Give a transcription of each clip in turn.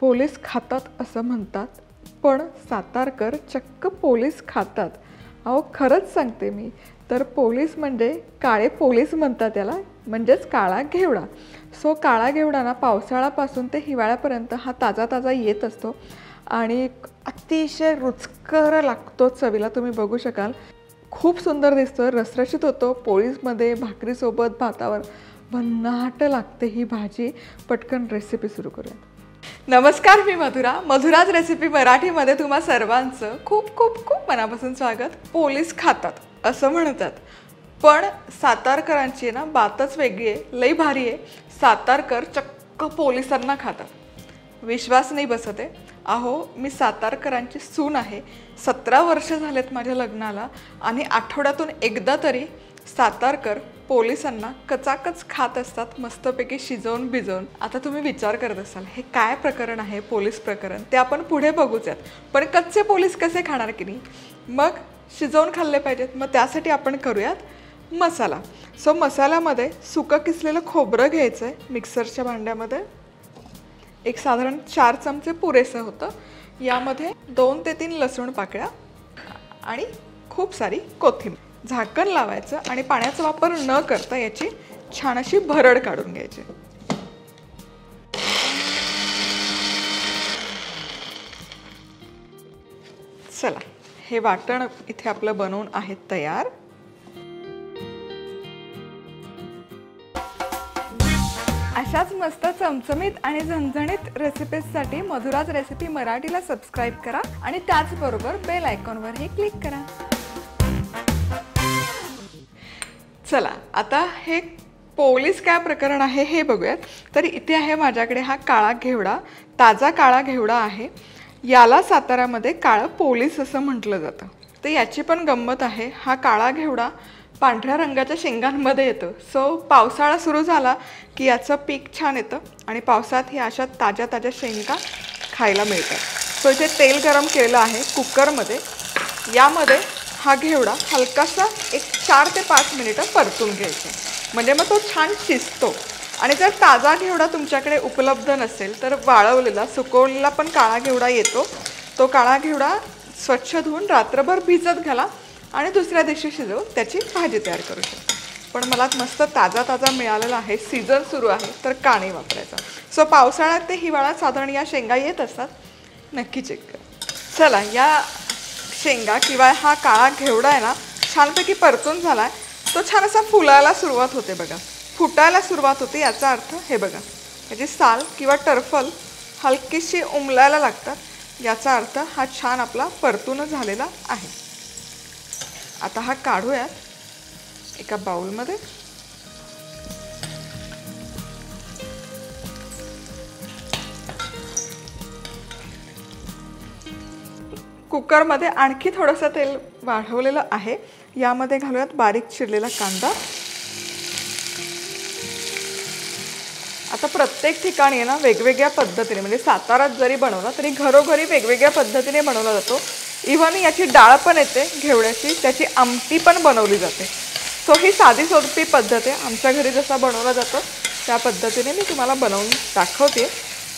Police खातात असं म्हणतात, पण सातारकर चक्क पोलीस खातात. अहो खरंच सांगते मी, तर पोलीस म्हणजे काळे पोलीस म्हणतात त्याला, म्हणजेच काळा घेवडा. सो काळा घेवडा ना पावसाळ्यापासून ते हिवाळ्यापर्यंत हा ताजा ताजा येत असतो आणि अतिशय रुचकर लागतो चवीला. तुम्ही बघू शकाल, खूप सुंदर दिसतो, रसरशीत होतो. पोळीमध्ये भाकरीसोबत भातावर भन्नाट लागते ही भाजी. पटकन रेसिपी सुरू करूया. नमस्कार, मी मधुराज रेसिपी मराठीमध्ये तुम्हा सर्वांचं खूप खूप खूप मनापासून स्वागत. पोलीस खातात असं म्हणतात, पण सातारकरांची ना बातच वेगळी आहे, लई भारी आहे. सातारकर चक्क पोलिसांना खातात. विश्वास नाही बसत आहे. अहो, मी सातारकरांची सून आहे. 17 वर्ष झालेत माझ्या लग्नाला आणि आठवड्यातून एकदा तरी सातारकर पोलिसांना कचाकच खात असतात, मस्तपैकी शिजवून भिजवून. आता तुम्ही विचार करत असाल, हे काय प्रकरण आहे पोलीस प्रकरण, ते आपण पुढे बघूच्यात. पण कच्चे पोलीस कसे खाणार की नाही, मग शिजवून खाल्ले पाहिजेत. मग त्यासाठी आपण करूयात मसाला. सो मसाल्यामध्ये सुकं किसलेलं खोबरं घ्यायचं आहे मिक्सरच्या भांड्यामध्ये. एक साधारण 4 चमचे पुरेसं होतं. यामध्ये 2 ते 3 लसूण पाकळ्या आणि खूप सारी कोथिंबीर. झाकण लावायचं आणि पाण्याचा वापर न करता याची छान अशी भरड काढून घ्यायची. चला, हे वाटण इथे आपलं बनवून आहे तयार. अशाच मस्त चमचमीत आणि झणझणीत रेसिपीजसाठी मधुराज रेसिपी मराठीला सबस्क्राईब करा आणि त्याचबरोबर बेल आयकॉनवरही क्लिक करा. चला, आता हे पोलीस काय प्रकरण आहे हे बघूयात. तर इथे आहे माझ्याकडे हा काळा घेवडा, ताजा काळा घेवडा आहे. याला साताऱ्यामध्ये काळं पोलीस असं म्हटलं जातं. तर याची पण गंमत आहे. हा काळा घेवडा पांढऱ्या रंगाच्या शेंगांमध्ये येतो. सो पावसाळा सुरू झाला की याचं पीक छान येतं आणि पावसात ही अशा ताज्या ताज्या शेंगा खायला मिळतात. सो इथे तेल गरम केलं आहे कुकरमध्ये. यामध्ये हा घेवडा हलकासा एक 4 ते 5 मिनिटं परतून घ्यायचा, म्हणजे मग तो छान शिजतो. आणि जर ताजा घेवडा तुमच्याकडे उपलब्ध नसेल तर वाळवलेला सुकवलेला पण काळा घेवडा येतो. तो काळा घेवडा स्वच्छ धुवून रात्रभर भिजत घाला आणि दुसऱ्या दिवशी शिजवून त्याची भाजी तयार करू शकता. पण मला मस्त ताजा ताजा मिळालेला आहे, सीझन सुरू आहे, तर का नाही वापरायचा. सो पावसाळ्यात ते हिवाळ्यात साधारण या शेंगा येत असतात, नक्की चेक करा. चला, या शेंगा किंवा हा काळा घेवडा आहे ना छानपैकी परतून झाला आहे. तो छान असा फुलायला सुरुवात होते बघा, फुटायला सुरुवात होते. याचा अर्थ हे बघा, याची साल किंवा टरफल हलकीशी उमलायला लागतात. याचा अर्थ हा छान आपला परतून झालेला आहे. आता हा काढूयात एका बाउलमध्ये. कुकरमध्ये आणखी थोडंसं तेल वाढवलेलं आहे. यामध्ये घालूयात बारीक चिरलेला कांदा. आता प्रत्येक ठिकाणी आहे ना वेगवेगळ्या पद्धतीने, म्हणजे साताऱ्यात जरी बनवला तरी घरोघरी वेगवेगळ्या पद्धतीने बनवला जातो. इव्हन याची डाळ पण येते घेवड्याची, त्याची आमटी पण बनवली जाते. सो ही साधी सोपी पद्धत आहे. आमच्या घरी जसा बनवला जातो त्या पद्धतीने मी तुम्हाला बनवून दाखवते.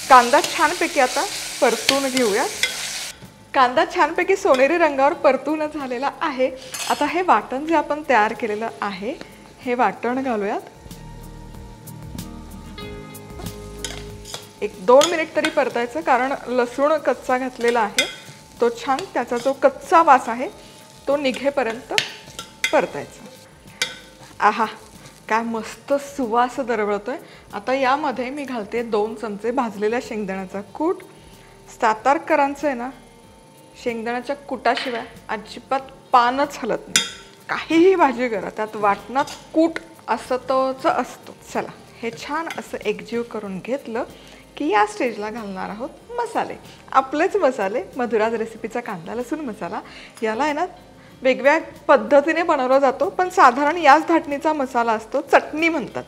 कांदा छानपैकी आता परतून घेऊया. कांदा छानपैकी सोनेरी रंगावर परतून झालेला आहे. आता हे वाटण जे आपण तयार केलेलं आहे हे वाटण घालूयात. एक 2 मिनिट तरी परतायचं, कारण लसूण कच्चा घातलेला आहे. तो छान त्याचा जो कच्चा वास आहे तो निघेपर्यंत परतायचा. आहा, काय मस्त सुवास दरवळतोय. आता यामध्ये मी घालते 2 चमचे भाजलेल्या शेंगदाण्याचा कूट. सातारकरांचं आहे ना शेंगदाण्याच्या कुटाशिवाय अजिबात पानच हलत नाही. काहीही भाजी करा, त्यात वाटणात कूट असतोच असतो. चला, हे छान असं एकजीव करून घेतलं की या स्टेजला घालणार आहोत मसाले. आपलेच मसाले, मधुराज रेसिपीचा कांदा लसूण मसाला. याला आहे ना वेगवेगळ्या पद्धतीने बनवला जातो, पण साधारण याच धाटणीचा मसाला असतो. चटणी म्हणतात.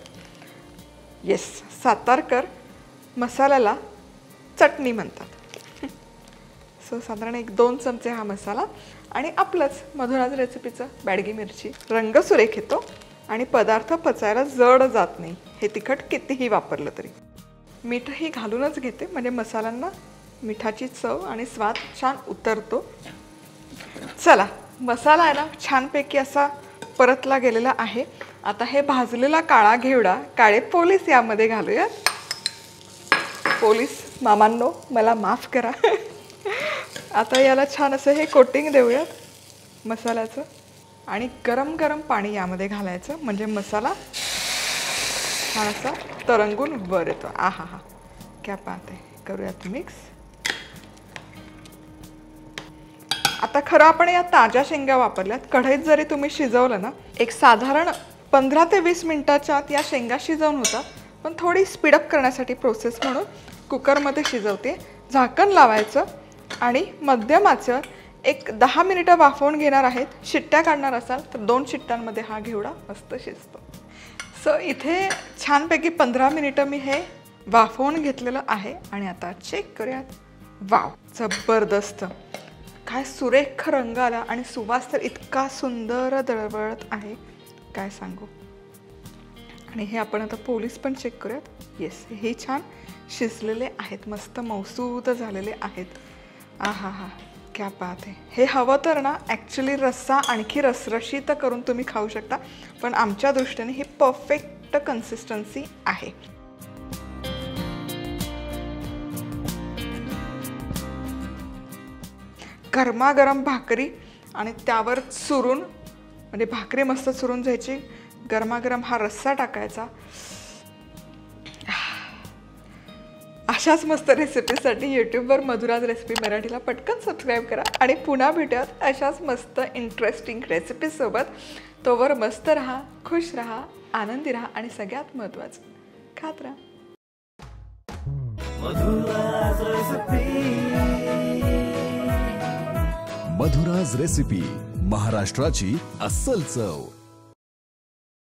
येस, सातारकर मसाल्याला चटणी म्हणतात. सो साधारण एक 2 चमचे हा मसाला आणि आपलंच मधुराज रेसिपीचं बॅडगी मिरची. रंग सुरेख येतो आणि पदार्थ पचायला जड जात नाही हे तिखट कितीही वापरलं तरी. मीठही घालूनच घेते, म्हणजे मसाल्यांना मिठाची चव आणि स्वाद छान उतरतो. चला, मसाला आहे ना छानपैकी असा परतला गेलेला आहे. आता हे भाजलेला काळा घेवडा, काळे पोलीस यामध्ये घालूयात. पोलीस मामांनो मला माफ करा. आता याला छान असं हे कोटिंग देऊयात मसाल्याचं आणि गरम गरम पाणी यामध्ये घालायचं, म्हणजे मसाला छान असा तरंगून वर येतो. आहा हा, क्या बात आहे. करूयात मिक्स. आता खरं आपण या ताज्या शेंगा वापरल्यात. कढईत जरी तुम्ही शिजवलं ना, एक साधारण 15 ते 20 मिनिटाच्या आत या शेंगा शिजवून होतात. पण थोडी स्पीडअप करण्यासाठी प्रोसेस म्हणून कुकरमध्ये शिजवते. झाकण लावायचं आणि मध्यम आचेवर एक 10 मिनिटं वाफवून घेणार आहेत. शिट्ट्या काढणार असाल तर 2 शिट्ट्यांमध्ये हा घेवडा मस्त शिजतो. सो इथे छानपैकी 15 मिनिटं मी हे वाफवून घेतलेलं आहे आणि आता चेक करूयात. वाव, जबरदस्त. काय सुरेख रंग आला आणि सुवास तर इतका सुंदर दळवळत आहे, काय सांगू. आणि हे आपण आता पोलीस पण चेक करूयात. येस, हे छान शिजलेले आहेत, मस्त मौसूद झालेले आहेत. आहा हा, क्या बात आहे. हे हवं तर ना ॲक्च्युली रस्सा आणखी रसरशीत करून तुम्ही खाऊ शकता, पण आमच्या दृष्टीने ही परफेक्ट कन्सिस्टन्सी आहे. गरमागरम भाकरी आणि त्यावर चुरून, म्हणजे भाकरी मस्त चुरून जायची, गरमागरम हा रस्सा टाकायचा. अशाच मस्त रेसिपीसाठी यूट्यूबवर मधुराज रेसिपी मराठीला पटकन सबस्क्राईब करा आणि पुन्हा भेटूयात अशाच मस्त इंटरेस्टिंग रेसिपीसोबत. तोवर मस्त राहा, खुश राहा, आनंदी राहा आणि सगळ्यात महत्त्वाचं खात राहा. मधुराज रेसिपी, महाराष्ट्राची अस्सल चव.